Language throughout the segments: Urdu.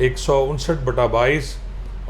159/22,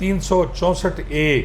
364A,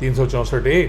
364A,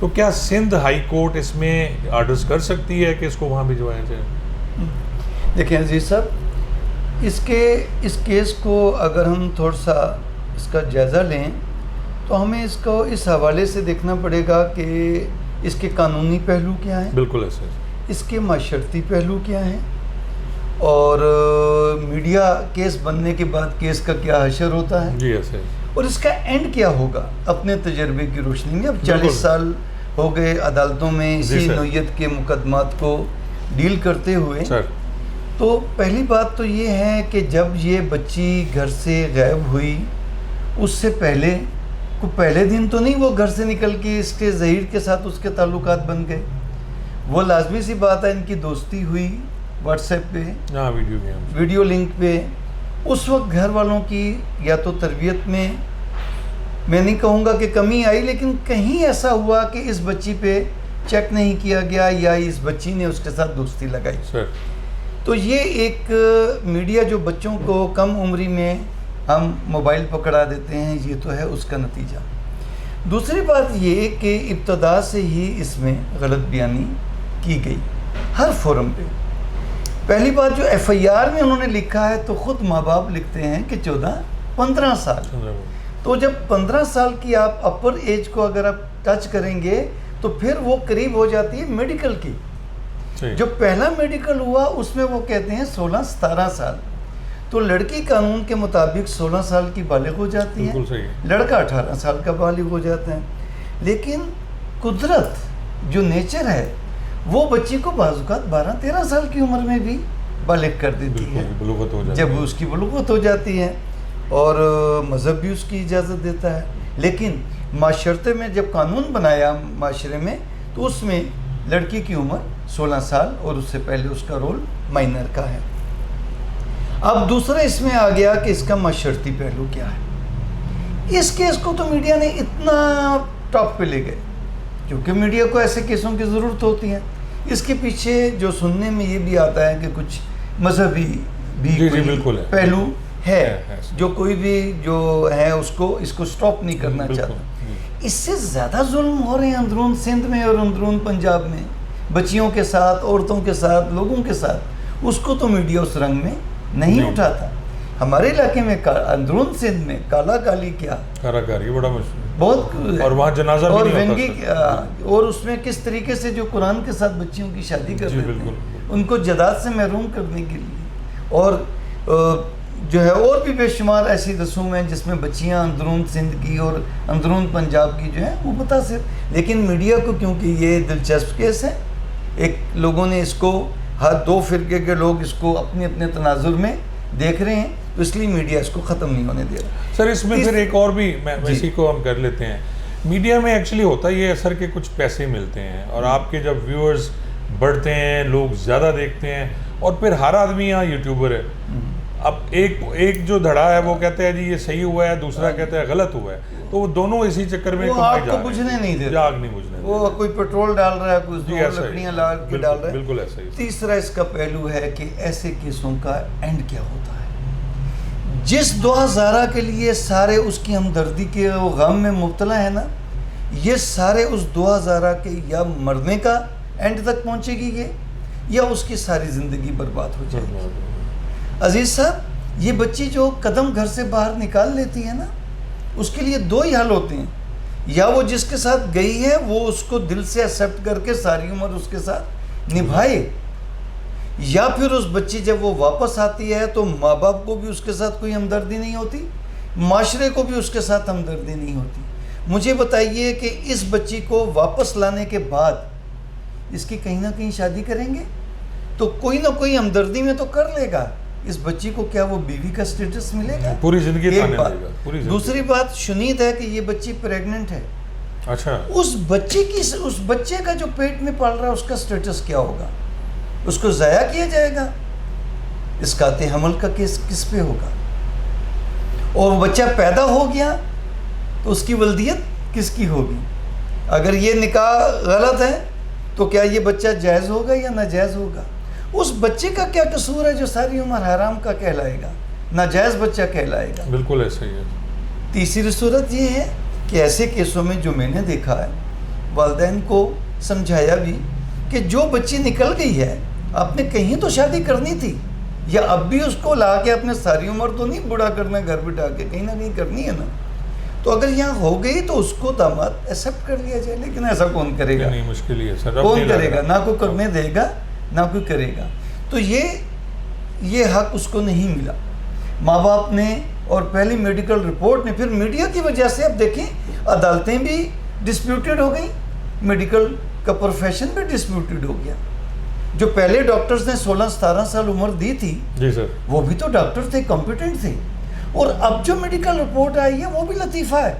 تو کیا سندھ ہائی کورٹ اس میں آرڈرز کر سکتی ہے کہ اس کو وہاں بھجوایا جائے؟ دیکھیں عزیز صاحب، اس کیس کو اگر ہم تھوڑا سا اس کا جائزہ لیں تو ہمیں اس کو اس حوالے سے دیکھنا پڑے گا کہ اس کے قانونی پہلو کیا ہیں، بالکل ایسے، اس کے معاشرتی پہلو کیا ہیں، اور میڈیا کیس بننے کے بعد کیس کا کیا حشر ہوتا ہے، جی ایسے، اور اس کا اینڈ کیا ہوگا اپنے تجربے کی روشنی میں۔ اب 40 سال ہو گئے عدالتوں میں اسی نوعیت کے مقدمات کو ڈیل کرتے ہوئے۔ تو پہلی بات تو یہ ہے کہ جب یہ بچی گھر سے غائب ہوئی، اس سے پہلے دن تو نہیں وہ گھر سے نکل کے اس کے ظہیر کے ساتھ اس کے تعلقات بن گئے، وہ لازمی سی بات ہے، ان کی دوستی ہوئی واٹس ایپ پہ، ویڈیو لنک پہ۔ اس وقت گھر والوں کی یا تو تربیت میں نہیں کہوں گا کہ کمی آئی، لیکن کہیں ایسا ہوا کہ اس بچی پہ چیک نہیں کیا گیا یا اس بچی نے اس کے ساتھ دوستی لگائی۔ تو یہ ایک میڈیا جو بچوں کو کم عمری میں ہم موبائل پکڑا دیتے ہیں، یہ تو ہے اس کا نتیجہ۔ دوسری بات یہ کہ ابتدا سے ہی اس میں غلط بیانی کی گئی ہر فورم پہ۔ پہلی بات جو ایف آئی آر میں انہوں نے لکھا ہے تو خود ماں باپ لکھتے ہیں کہ 15 سال۔ تو جب 15 سال کی آپ اپر ایج کو اگر آپ ٹچ کریں گے تو پھر وہ قریب ہو جاتی ہے میڈیکل کی۔ جو پہلا میڈیکل ہوا اس میں وہ کہتے ہیں 16-17 سال، تو لڑکی قانون کے مطابق 16 سال کی بالغ ہو جاتی ہے، لڑکا 18 سال کا بالغ ہو جاتا ہے۔ لیکن قدرت جو نیچر ہے وہ بچی کو بعض اوقات 12-13 سال کی عمر میں بھی بالغ کر دیتی ہے جب اس کی بلوغت ہو جاتی ہے، اور مذہب بھی اس کی اجازت دیتا ہے۔ لیکن معاشرے میں جب قانون بنایا معاشرے میں تو اس میں لڑکی کی عمر 16 سال اور اس سے پہلے اس کا رول مائنر کا ہے۔ اب دوسرا اس میں آ گیا کہ اس کا معاشرتی پہلو کیا ہے۔ اس کیس کو تو میڈیا نے اتنا ٹاپ پہ لے گئے کیونکہ میڈیا کو ایسے کیسوں کی ضرورت ہوتی ہے۔ اس کے پیچھے جو سننے میں یہ بھی آتا ہے کہ کچھ مذہبی بھی پہلو ہے جو کوئی بھی جو ہے اس کو سٹاپ نہیں کرنا چاہتا۔ اس سے زیادہ ظلم ہو رہے ہیں اندرون سندھ میں اور اندرون پنجاب میں، بچیوں کے ساتھ، عورتوں کے ساتھ، لوگوں کے ساتھ۔ اس کو تو میڈیا اس رنگ میں نہیں اٹھاتا۔ ہمارے علاقے میں اندرون سندھ میں کالا کالی کیا بڑا مشہور، بہت، اور وہاں جنازہ اور ونگی، اور اس میں کس طریقے سے جو قرآن کے ساتھ بچیوں کی شادی کر دیتے ہیں ان کو جداد سے محروم کرنے کے لیے، اور جو ہے اور بھی بے شمار ایسی رسوم ہیں جس میں بچیاں اندرون سندھ کی اور اندرون پنجاب کی جو ہیں وہ متاثر۔ لیکن میڈیا کو کیونکہ یہ دلچسپ کیس ہے، ایک لوگوں نے اس کو، ہر دو فرقے کے لوگ اس کو اپنے اپنے تناظر میں دیکھ رہے ہیں، تو اس لیے میڈیا اس کو ختم نہیں ہونے دے رہا۔ سر اس میں پھر ایک اور بھی اسی کو ہم کر لیتے ہیں، میڈیا میں ایکچولی ہوتا یہ ہے سر کہ کچھ پیسے ملتے ہیں، اور آپ کے جب ویورز بڑھتے ہیں، لوگ زیادہ دیکھتے ہیں، اور پھر ہر آدمی یہاں یوٹیوبر ہے۔ اب ایک جو دھڑا ہے وہ کہتا ہے جی یہ صحیح ہوا ہے، دوسرا کہتا ہے غلط ہوا ہے، تو وہ دونوں اسی چکر میں آگ کو بجھنے نہیں دیتے، آگ نہیں بجھنے دیتے، وہ کوئی پیٹرول ڈال رہا ہے، کچھ لکڑیاں لا کے ڈال رہا ہے۔ بالکل ایسا ہی۔ تیسرا اس کا پہلو ہے کہ ایسے کیسوں کا اینڈ کیا ہوتا ہے۔ جس دعا زارہ کے لیے سارے اس کی ہمدردی کے غم میں مبتلا ہے نا، یہ سارے اس دعا زارہ کے یا مرنے کا اینڈ تک پہنچے گی یہ، یا اس کی ساری زندگی برباد ہو جائے گی۔ عزیز صاحب، یہ بچی جو قدم گھر سے باہر نکال لیتی ہے نا، اس کے لیے دو ہی حل ہوتے ہیں، یا وہ جس کے ساتھ گئی ہے وہ اس کو دل سے ایکسیپٹ کر کے ساری عمر اس کے ساتھ نبھائے، یا پھر اس بچی جب وہ واپس آتی ہے تو ماں باپ کو بھی اس کے ساتھ کوئی ہمدردی نہیں ہوتی، معاشرے کو بھی اس کے ساتھ ہمدردی نہیں ہوتی۔ مجھے بتائیے کہ اس بچی کو واپس لانے کے بعد اس کی کہیں نہ کہیں شادی کریں گے تو کوئی نہ کوئی ہمدردی میں تو کر لے گا، اس بچی کو کیا وہ بیوی کا سٹیٹس ملے گا؟ پوری زندگی ایک بات۔ دوسری بات شنید ہے کہ یہ بچی پریگننٹ ہے۔ اچھا، اس بچے کا جو پیٹ میں پال رہا ہے اس کا سٹیٹس کیا ہوگا؟ اس کو ضائع کیا جائے گا؟ اسقاط حمل کا کیس کس پہ ہوگا؟ اور وہ بچہ پیدا ہو گیا تو اس کی ولدیت کس کی ہوگی؟ اگر یہ نکاح غلط ہے تو کیا یہ بچہ جائز ہوگا یا ناجائز ہوگا؟ اس بچے کا کیا قصور ہے جو ساری عمر حرام کا کہلائے گا، ناجائز بچہ کہلائے گا؟ بالکل ایسا ہی ہے۔ تیسری صورت یہ ہے کہ ایسے کیسوں میں جو میں نے دیکھا ہے والدین کو سمجھایا بھی کہ جو بچی نکل گئی ہے آپ نے کہیں تو شادی کرنی تھی، یا اب بھی اس کو لا کے اپنے ساری عمر تو نہیں بوڑھا کرنا گھر بٹھا کے، کہیں نہ کہیں کرنی ہے نا. تو اگر یہاں ہو گئی تو اس کو داماد ایکسیپٹ کر لیا جائے، لیکن ایسا کون کرے گا؟ نہیں، مشکل ہی ہے سر. کون کرے گا؟ نہ کوئی کرنے دے گا نہ کوئی کرے گا. تو یہ حق اس کو نہیں ملا. ماں باپ نے اور پہلی میڈیکل رپورٹ نے، پھر میڈیا کی وجہ سے اب دیکھیں عدالتیں بھی ڈسپیوٹیڈ ہو گئیں، میڈیکل کا پروفیشن بھی ڈسپیوٹیڈ ہو گیا. جو پہلے ڈاکٹرز نے 16-17 سال عمر دی تھی، جی سر، وہ بھی تو ڈاکٹر تھے، کمپیٹنٹ تھے. اور اب جو میڈیکل رپورٹ آئی ہے وہ بھی لطیفہ ہے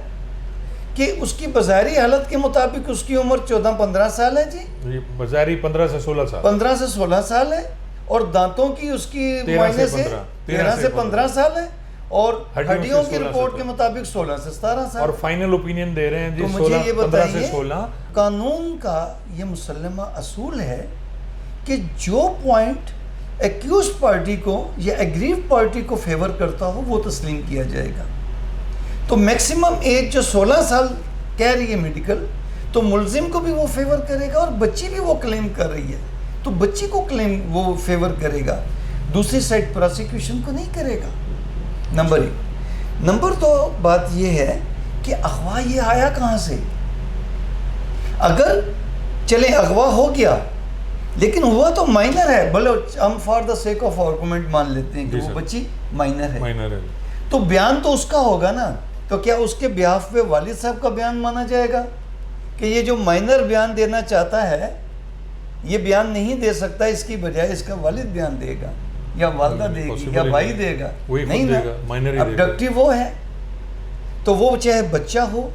کہ اس کی بظاہری حالت کے مطابق اس کی عمر 14-15 سال ہے. جی بظاہری 15 سے 16 سال، 15 سے 16 سال ہے، اور دانتوں کی اس کی معائنے سے 13 سے 15 سال ہے، اور ہڈیوں کی رپورٹ کے مطابق 16 سے 17 سال. اور فائنل اوپینین دے رہے ہیں جی تو مجھے یہ 15 سے بتائیے 16. قانون کا یہ مسلمہ اصول ہے کہ جو پوائنٹ ایکیوز پارٹی کو یا ایگریو پارٹی کو فیور کرتا ہو وہ تسلیم کیا جائے گا. تو میکسیمم ایج جو 16 سال کہہ رہی ہے میڈیکل، تو ملزم کو بھی وہ فیور کرے گا، اور بچی بھی وہ کلیم کر رہی ہے تو بچی کو کلیم وہ فیور کرے گا، دوسری سائڈ پروسیکیوشن کو نہیں کرے گا. نمبر 1. نمبر 2 بات یہ ہے کہ اغوا یہ آیا کہاں سے؟ اگر چلیں اغوا ہو گیا لیکن ہوا تو مائنر ہے، بھلے ہم for the sake of argument مان لیتے ہیں کہ وہ بچی مائنر ہے، تو بیان تو اس کا ہوگا نا. تو کیا اس کے بیہاف پہ والد صاحب کا بیان مانا جائے گا کہ یہ جو مائنر بیان دینا چاہتا ہے یہ بیان نہیں دے سکتا، اس کی بجائے اس کا والد بیان دے گا، یا والدہ دے گی، یا بھائی دے گا؟ نہیں نا، ابڈکٹیو وہ ہے. تو وہ چاہے بچہ ہو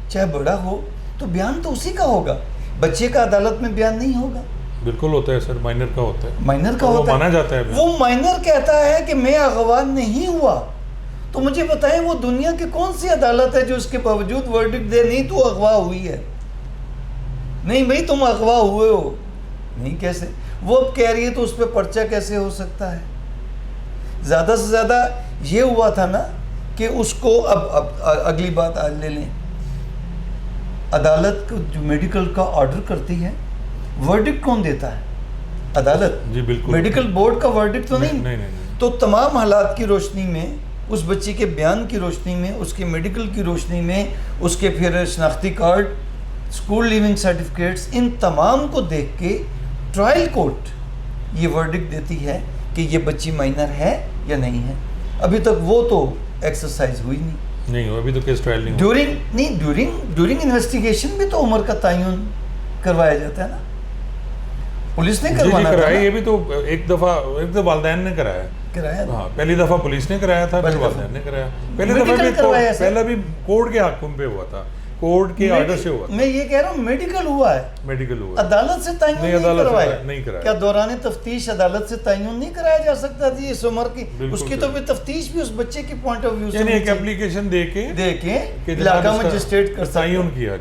چاہے بڑا ہو تو بیان تو اسی کا ہوگا. بچے کا عدالت میں بیان نہیں ہوگا. بالکل ہوتا ہے سر، مائنر کا ہوتا ہے، مائنر کا ہوتا ہے، مانا جاتا ہے. وہ مائنر کہتا ہے کہ میں اغوا نہیں ہوا. تو مجھے بتائیں وہ دنیا کی کون سی عدالت ہے جو اس کے باوجود ورڈکٹ دے نہیں تو اغوا ہوئی ہے، نہیں بھئی تم اغوا ہوئے ہو؟ نہیں. کیسے وہ اب کہہ رہی ہے تو اس پہ پرچہ کیسے ہو سکتا ہے؟ زیادہ سے زیادہ یہ ہوا تھا نا کہ اس کو اب اگلی بات آج لے لیں. عدالت کو جو میڈیکل کا آرڈر کرتی ہے، ورڈکٹ کون دیتا ہے؟ عدالت. جی بالکل، میڈیکل بورڈ کا ورڈکٹ تو نہیں. تو تمام حالات کی روشنی میں، اس بچی کے بیان کی روشنی میں، اس کے میڈیکل کی روشنی میں، اس کے پھر شناختی کارڈ، اسکول لیونگ سرٹیفکیٹس، ان تمام کو دیکھ کے ٹرائل کورٹ یہ ورڈکٹ دیتی ہے کہ یہ بچی مائنر ہے یا نہیں ہے. ابھی تک وہ تو ایکسرسائز ہوئی نہیں، ابھی تو کیس ٹرائل نہیں. ڈیورنگ انویسٹیگیشن بھی تو عمر کا تعین کروایا جاتا ہے نا، پولیس نے کروانا تھا. یہ بھی تو ایک دفعہ والدین نے کرایا. ہاں، پہلی دفعہ پولیس نے کرایا تھا، پھر والدین نے کرایا. پہلا بھی کورٹ کے حکم پہ ہوا تھا، کورٹ کے آرڈر سے ہوا. میں یہ کہہ رہا ہوں میڈیکل ہوا ہے، عدالت سے تعین نہیں کرایا. کیا دوران تفتیش عدالت سے تعین نہیں کرایا جا سکتا تھی اس عمر کی؟ اس کی تو بھی تفتیش بھی اس بچے کی پوائنٹ آف ویو سے ایک اپلیکیشن دے کے علاقہ مجسٹریٹ کر تعین کیا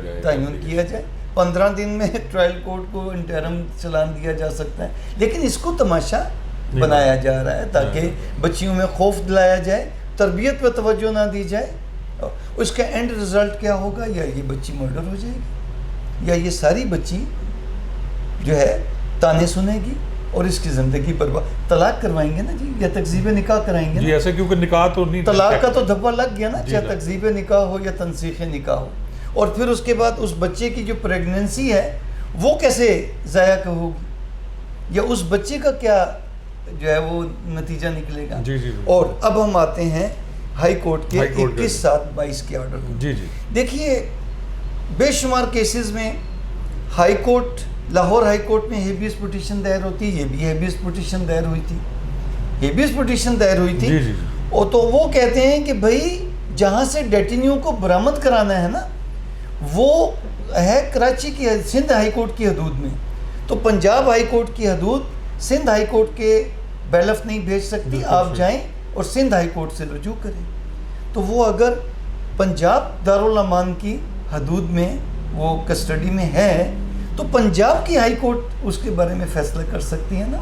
جائے. 15 دن میں ٹرائل کورٹ کو انٹرم چلان دیا جا سکتا ہے. لیکن اس کو تماشا بنایا جا رہا ہے تاکہ بچیوں میں خوف دلایا جائے، تربیت پہ توجہ نہ دی جائے. اس کا اینڈ رزلٹ کیا ہوگا؟ یا یہ بچی مرڈر ہو جائے گی، یا یہ ساری بچی جو ہے تانے سنے گی اور اس کی زندگی پر طلاق کروائیں گے نا جی، یا تکذیب نکاح کرائیں گے جی. ایسا کیونکہ نکاح تو نہیں، طلاق کا تو دھبا لگ گیا نا، چاہے تکذیب نکاح ہو یا تنسیخ نکاح ہو. اور پھر اس کے بعد اس بچے کی جو پریگننسی ہے وہ کیسے ضائع ہوگی، یا اس بچے کا کیا جو ہے وہ نتیجہ نکلے گا. اور اب ہم آتے ہیں ہائی کورٹ کے 21/7/22 کے آرڈر کو. دیکھیے بے شمار کیسز میں high court, Lahore high court میں ہیبیس پٹیشن دائر ہوتی، یہ بھی ہیبیس پٹیشن دائر ہوئی تھی. اور تو وہ کہتے ہیں کہ بھائی جہاں سے ڈیٹینیو کو برآمد کرانا ہے نا وہ ہے کراچی کی سندھ ہائی کورٹ کی حدود میں. تو پنجاب ہائی کورٹ کی حدود سندھ ہائی کورٹ کے بیلف نہیں بھیج سکتی، آپ جائیں اور سندھ ہائی کورٹ سے رجوع کریں. تو وہ اگر پنجاب دارالامان کی حدود میں وہ کسٹڈی میں ہے تو پنجاب کی ہائی کورٹ اس کے بارے میں فیصلہ کر سکتی ہے نا.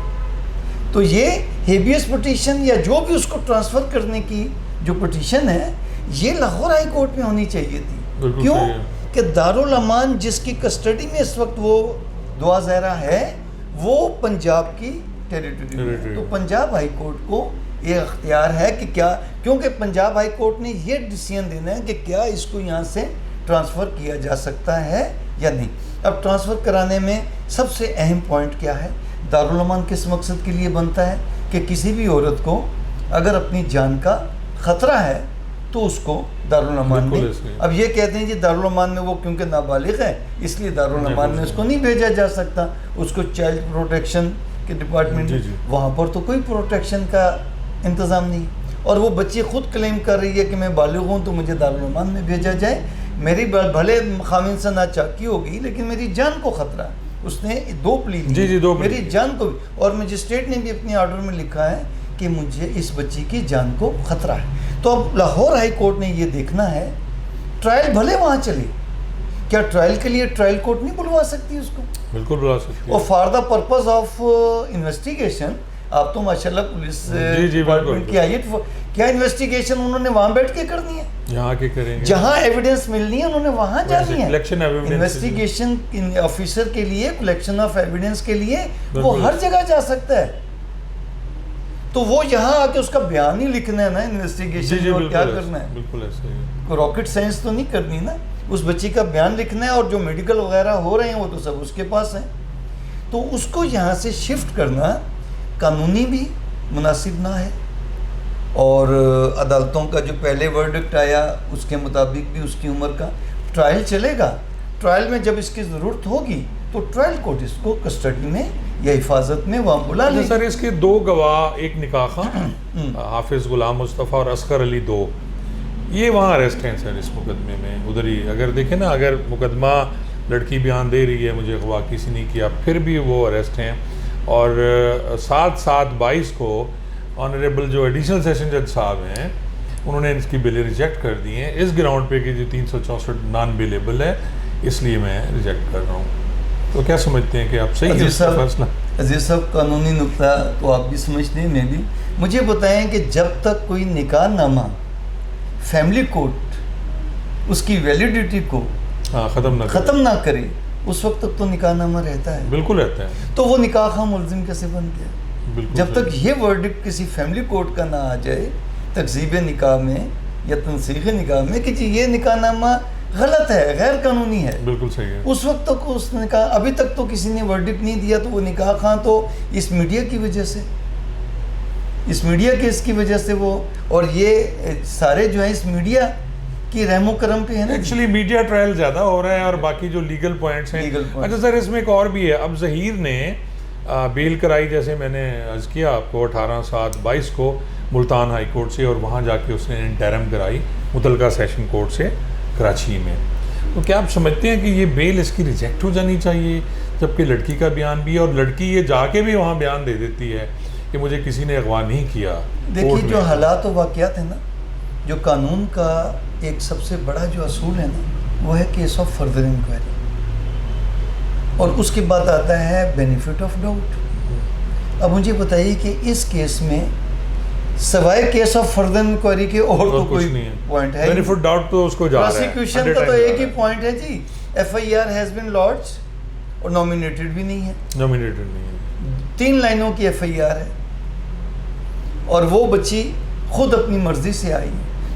تو یہ ہیبیس پٹیشن یا جو بھی اس کو ٹرانسفر کرنے کی جو پٹیشن ہے یہ لاہور ہائی کورٹ میں ہونی چاہیے تھی. کیوں کہ دارالامان جس کی کسٹڈی میں اس وقت وہ دعا زہرہ ہے وہ پنجاب کی ٹیریٹری ہے. تو پنجاب ہائی کورٹ کو یہ اختیار ہے کہ کیا, کیونکہ پنجاب ہائی کورٹ نے یہ ڈیسیژن دینا ہے کہ کیا اس کو یہاں سے ٹرانسفر کیا جا سکتا ہے یا نہیں. اب ٹرانسفر کرانے میں سب سے اہم پوائنٹ کیا ہے؟ دارالامان کس مقصد کے لیے بنتا ہے کہ کسی بھی عورت کو اگر اپنی جان کا خطرہ ہے تو اس کو دارالامان میں, اب یہ کہتے ہیں جی دارالامان میں وہ کیونکہ نابالغ ہے اس لیے دارالامان میں اس کو نہیں بھیجا جا سکتا, اس کو چائلڈ پروٹیکشن کے ڈپارٹمنٹ, وہاں پر تو کوئی پروٹیکشن کا انتظام نہیں, اور وہ بچی خود کلیم کر رہی ہے کہ میں بالغ ہوں تو مجھے دارالعمان میں بھیجا جائے, میری بھلے خامن سے ناچاکی ہوگی لیکن میری جان کو خطرہ ہے. اس نے 2 پلی لی, میری جان کو بھی, اور مجسٹریٹ نے بھی اپنے آرڈر میں لکھا ہے کہ مجھے اس بچی کی جان کو خطرہ ہے. تو اب لاہور ہائی کورٹ نے یہ دیکھنا ہے, ٹرائل بھلے وہاں چلے, کیا ٹرائل کے لیے ٹرائل کورٹ نہیں بلوا سکتی اس کو؟ بالکل بلا سکتی. اور for the purpose of investigation, آپ تو ماشاءاللہ پولیس ڈپارٹمنٹ کی آئی, کیا انویسٹیگیشن انہوں نے وہاں بیٹھ کے کرنی ہے؟ یہاں کے کریں گے, جہاں ایویڈنس ملنی ہے انہوں نے وہاں جانی ہے. انویسٹیگیشن آفیسر کے لیے, کلیکشن آف ایویڈنس کے لیے وہ ہر جگہ جا سکتا ہے. تو وہ یہاں آ کے اس کا بیان ہی لکھنا ہے نا انویسٹیگیشن میں, اور کیا کرنا ہے, بالکل ایسا ہی, کوئی راکٹ سائنس تو نہیں کرنی نا, اس بچی کا بیان لکھنا ہے, اور جو میڈیکل وغیرہ ہو رہے ہیں وہ تو سب اس کے پاس ہیں. تو اس کو یہاں سے شفٹ کرنا قانونی بھی مناسب نہ ہے, اور عدالتوں کا جو پہلے ورڈکٹ آیا اس کے مطابق بھی اس کی عمر کا ٹرائل چلے گا. ٹرائل میں جب اس کی ضرورت ہوگی تو ٹرائل کورٹ اس کو کسٹڈی میں یا حفاظت میں وہاں بلا لیں. سر اس کے 2 گواہ, ایک نکاح خواں حافظ غلام مصطفیٰ اور اصغر علی 2, یہ وہاں اریسٹ ہیں سر اس مقدمے میں. ادھر ہی اگر دیکھیں نا, اگر مقدمہ لڑکی بیان دے رہی ہے مجھے اغوا کسی نے کیا, پھر بھی وہ اریسٹ ہیں. اور 7/7/22 کو آنریبل جو ایڈیشنل سیشن جج صاحب ہیں انہوں نے اس کی بلیں ریجیکٹ کر دی ہیں اس گراؤنڈ پہ کہ جو 364 نان بیلیبل ہے, اس لیے میں ریجیکٹ کر رہا ہوں. تو کیا سمجھتے ہیں کہ آپ صحیح ہے فیصلہ؟ عزیز صاحب, قانونی نقطہ تو آپ بھی سمجھتے ہیں, میں بھی. مجھے بتائیں کہ جب تک کوئی نکاح نامہ فیملی کورٹ اس کی ویلیڈیٹی کو ختم نہ کرے اس وقت تک تو نکاح نامہ رہتا ہے. بالکل رہتا ہے. تو وہ نکاح خواہ ملزم کیسے بن گیا؟ جب تک یہ ورڈکٹ کسی فیملی کورٹ کا نہ آ جائے تکذیب نکاح میں یا تنسیخ نکاح میں کہ جی یہ نکاح نامہ غلط ہے, غیر قانونی ہے, بالکل صحیح ہے, اس وقت تک اس نکاح, ابھی تک تو کسی نے ورڈکٹ نہیں دیا, تو وہ نکاح خواہ تو اس میڈیا کی وجہ سے, اس میڈیا کے اس کی وجہ سے وہ, اور یہ سارے جو ہیں اس میڈیا کی رحم و کرم پہ ہے نا. ایکچولی میڈیا ٹرائل زیادہ ہو رہا ہے اور باقی جو لیگل پوائنٹس ہیں. اچھا سر, اس میں ایک اور بھی ہے, اب ظہیر نے بیل کرائی, جیسے میں نے عرض کیا آپ کو 18/7/22 کو ملتان ہائی کورٹ سے, اور وہاں جا کے اس نے انٹرم کرائی متعلقہ سیشن کورٹ سے کراچی میں. تو کیا آپ سمجھتے ہیں کہ یہ بیل اس کی ریجیکٹ ہو جانی چاہیے, جبکہ لڑکی کا بیان بھی ہے, اور لڑکی یہ جا کے بھی وہاں بیان دے دیتی ہے کہ مجھے کسی نے اغوا نہیں کیا؟ دیکھیے جو حالات و واقعات ہیں نا, جو قانون کا ایک سب سے بڑا جو اصول ہے نا وہ ہے کیس آف فردر انکوائری, اور اس کے بعد آتا ہے بینیفٹ آف ڈاؤٹ. اب مجھے بتائیے کہ اس کیس میں سوائے کیس آف فردر انکوائری کے اور تو کوئی پوائنٹ ہے؟ بینیفٹ ڈاؤٹ تو اس کو جا رہا ہے, پروسیکیوشن کا تو ایک ہی پوائنٹ ہے جی, FIR ہیز بین لodged, اور نومینیٹڈ بھی نہیں ہے, نومینیٹڈ نہیں ہے, 3 لائنوں کی FIR ہے, اور وہ بچی خود اپنی مرضی سے آئی.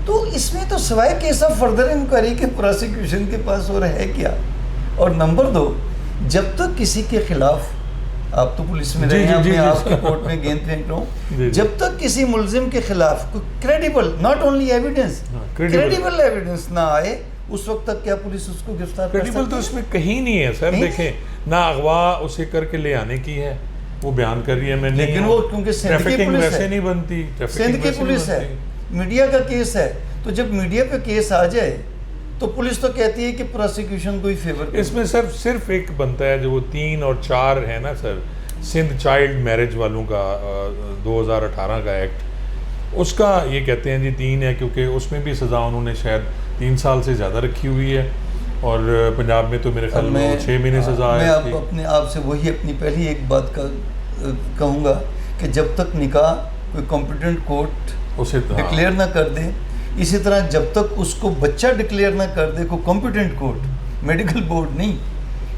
تو اس میں تو سوائے کیس آف فردر انکوائری کے پروسیکیوشن کے پاس اور ہے کیا؟ اور نمبر 2, جب تک کسی کے خلاف, آپ تو پولیس میں رہے ہیں, میں آپ کی کورٹ میں گیند پھینک رہا ہوں, جب تک کسی ملزم کے خلاف کوئی credible, not only evidence, credible evidence نہ آئے اس وقت تک کیا پولیس اس کو گرفتار کر سکتی ہے؟ کریڈیبل تو اس میں کہیں نہیں ہے سر. دیکھیں نہ اغوا اسے کر کے لے آنے کی ہے, وہ بیان کر رہی ہے میں نہیں, لیکن وہ کیونکہ سندھ کی پولیس ہے, نہیں بنتی, سندھ کی پولیس ہے, میڈیا کا کیس ہے, تو جب میڈیا پہ کیس آ جائے تو پولیس تو کہتی ہے کہ پروسیکیوشن کو ہی فیور. اس میں صرف ایک بنتا ہے جو وہ 3 اور 4 ہے نا سر, سندھ چائلڈ میرج والوں کا 2018 کا ایکٹ, اس کا یہ کہتے ہیں جی 3 ہے, کیونکہ اس میں بھی سزا انہوں نے شاید 3 سال سے زیادہ رکھی ہوئی ہے, اور پنجاب میں تو میرے خیال میں 6 مہینے سزا ہے. میں اپنے آپ سے وہی اپنی پہلی ایک بات کا کہوں گا کہ جب تک نکاح کوئی کمپیٹنٹ کورٹ اسے ڈکلیئر نہ کر دے, اسی طرح جب تک اس کو بچہ ڈکلیئر نہ کر دے کوئی کمپیٹنٹ کورٹ, میڈیکل بورڈ نہیں.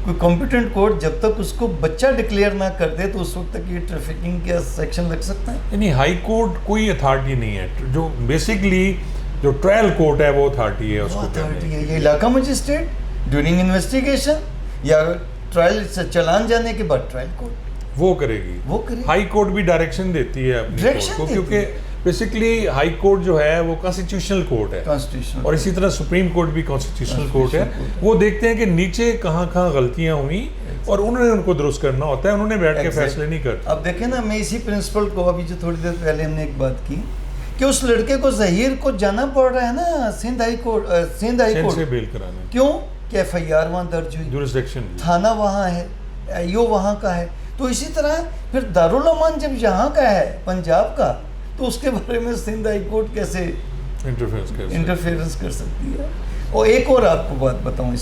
کوئی کمپیٹنٹ کورٹ جب تک اس کو بچہ ڈکلیئر نہ کر دے تو اس وقت تک یہ ٹریفکنگ کا سیکشن لگ سکتا ہے. یعنی ہائی کورٹ کوئی اتھارٹی نہیں ہے, جو بیسکلی جو ٹرائل کورٹ ہے وہ اتھارٹی ہے, اس کو اتھارٹی ہے. یہ علاقہ مجسٹریٹ ڈیورنگ انویسٹیگیشن یا ٹرائل سے چلان جانے کے بعد ٹرائل کورٹ وہ کرے گی. ہائی کورٹ بھی ڈائریکشن دیتی ہے اپنی کورٹ کو, کیونکہ بیسکلی ہائی کورٹ جو ہے وہ کانسٹیٹیوشنل کورٹ ہے, اور اسی طرح سپریم کورٹ بھی کانسٹیٹیوشنل کورٹ ہے. وہ دیکھتے ہیں کہ نیچے کہاں کہاں غلطیاں ہوئیں اور انہوں نے ان کو درست کرنا ہوتا ہے, انہوں نے بیٹھ کے فیصلے نہیں کرتے. اب دیکھیں نا, میں اسی پرنسپل کو ابھی جو تھوڑی دیر پہلے ہم نے ایک بات کی کہ اس لڑکے کو ظہیر کو جانا پڑ رہا ہے نا سندھ ہائی کورٹ سے بیل کرانا. کیوں کہ ایف آئی آر وہاں درج ہوئی, جورسڈکشن تھانہ وہاں ہے, ایو وہاں کا ہے. تو اسی طرح پھر دارالامان جب یہاں کا ہے پنجاب کا, تو اس کے بارے میں سندھ ہائی کورٹ کیسے انٹرفیئرنس کر سکتی ہے. اور ایک اور آپ کو بات بتاؤں,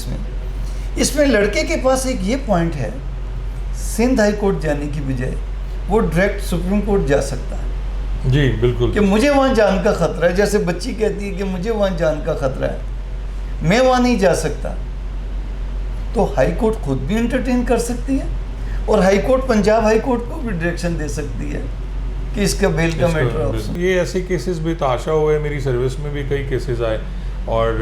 اس میں لڑکے کے پاس ایک یہ پوائنٹ ہے, سندھ ہائی کورٹ جانے کی بجائے وہ ڈائریکٹ سپریم کورٹ جا سکتا ہے. جی بالکل, کہ مجھے وہاں جان کا خطرہ ہے, جیسے بچی کہتی ہے کہ مجھے وہاں جان کا خطرہ ہے, میں وہاں نہیں جا سکتا, تو ہائی کورٹ خود بھی انٹرٹین کر سکتی ہے, اور high court Punjab high court کو بھی ڈائریکشن دے سکتی ہے کہ اس کا بیل کا میٹر. یہ ایسے کیسز بھی تحاشا ہوئے, میری سروس میں بھی کئی کیسز آئے, اور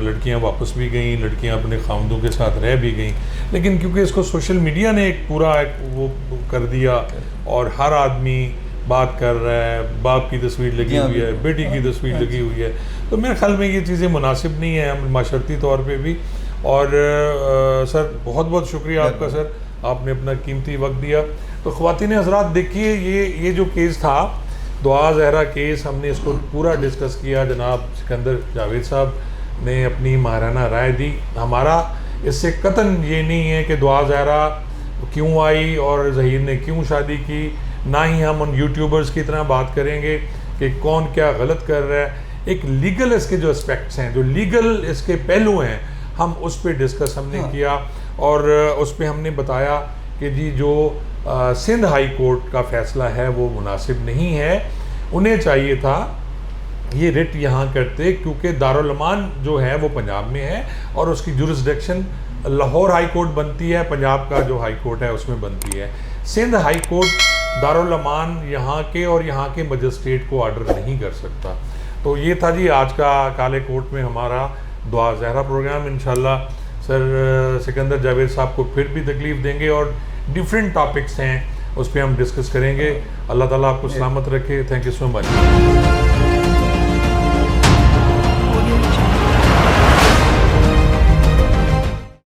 لڑکیاں واپس بھی گئیں, لڑکیاں اپنے خاوندوں کے ساتھ رہ بھی گئیں, لیکن کیونکہ اس کو سوشل میڈیا نے ایک پورا وہ کر دیا, اور ہر آدمی بات کر رہا ہے, باپ کی تصویر لگی ہوئی ہے, بیٹی کی تصویر لگی ہوئی ہے, تو میرے خیال میں یہ چیزیں مناسب نہیں ہیں معاشرتی طور پہ بھی. اور سر بہت بہت شکریہ آپ کا سر, آپ نے اپنا قیمتی وقت دیا. تو خواتین حضرات دیکھیے, یہ جو کیس تھا دعا زہرا کیس, ہم نے اس کو پورا ڈسکس کیا, جناب سکندر جاوید صاحب نے اپنی ماہرانہ رائے دی. ہمارا اس سے قطعاً یہ نہیں ہے کہ دعا زہرا کیوں آئی اور ظہیر نے کیوں شادی کی, نہ ہی ہم ان یوٹیوبرز کی طرح بات کریں گے کہ کون کیا غلط کر رہا ہے. ایک لیگل اس کے جو اسپیکٹس ہیں, جو لیگل اس کے پہلو ہیں, ہم اس پہ ڈسکس ہم نے کیا, اور اس پہ ہم نے بتایا کہ جی جو سندھ ہائی کورٹ کا فیصلہ ہے وہ مناسب نہیں ہے, انہیں چاہیے تھا یہ رٹ یہاں کرتے, کیونکہ دارالامان جو ہے وہ پنجاب میں ہے, اور اس کی جورسڈکشن لاہور ہائی کورٹ بنتی ہے, پنجاب کا جو ہائی کورٹ ہے اس میں بنتی ہے. سندھ ہائی کورٹ دارالامان یہاں کے اور یہاں کے مجسٹریٹ کو آرڈر نہیں کر سکتا. تو یہ تھا جی آج کا کالے کوٹ میں ہمارا دعا زہرا پروگرام. انشاءاللہ سر سکندر جاوید صاحب کو پھر بھی تکلیف دیں گے, اور ڈیفرنٹ ٹاپکس ہیں اس پہ ہم ڈسکس کریں گے. اللہ تعالیٰ آپ کو سلامت رکھے. Thank you so much.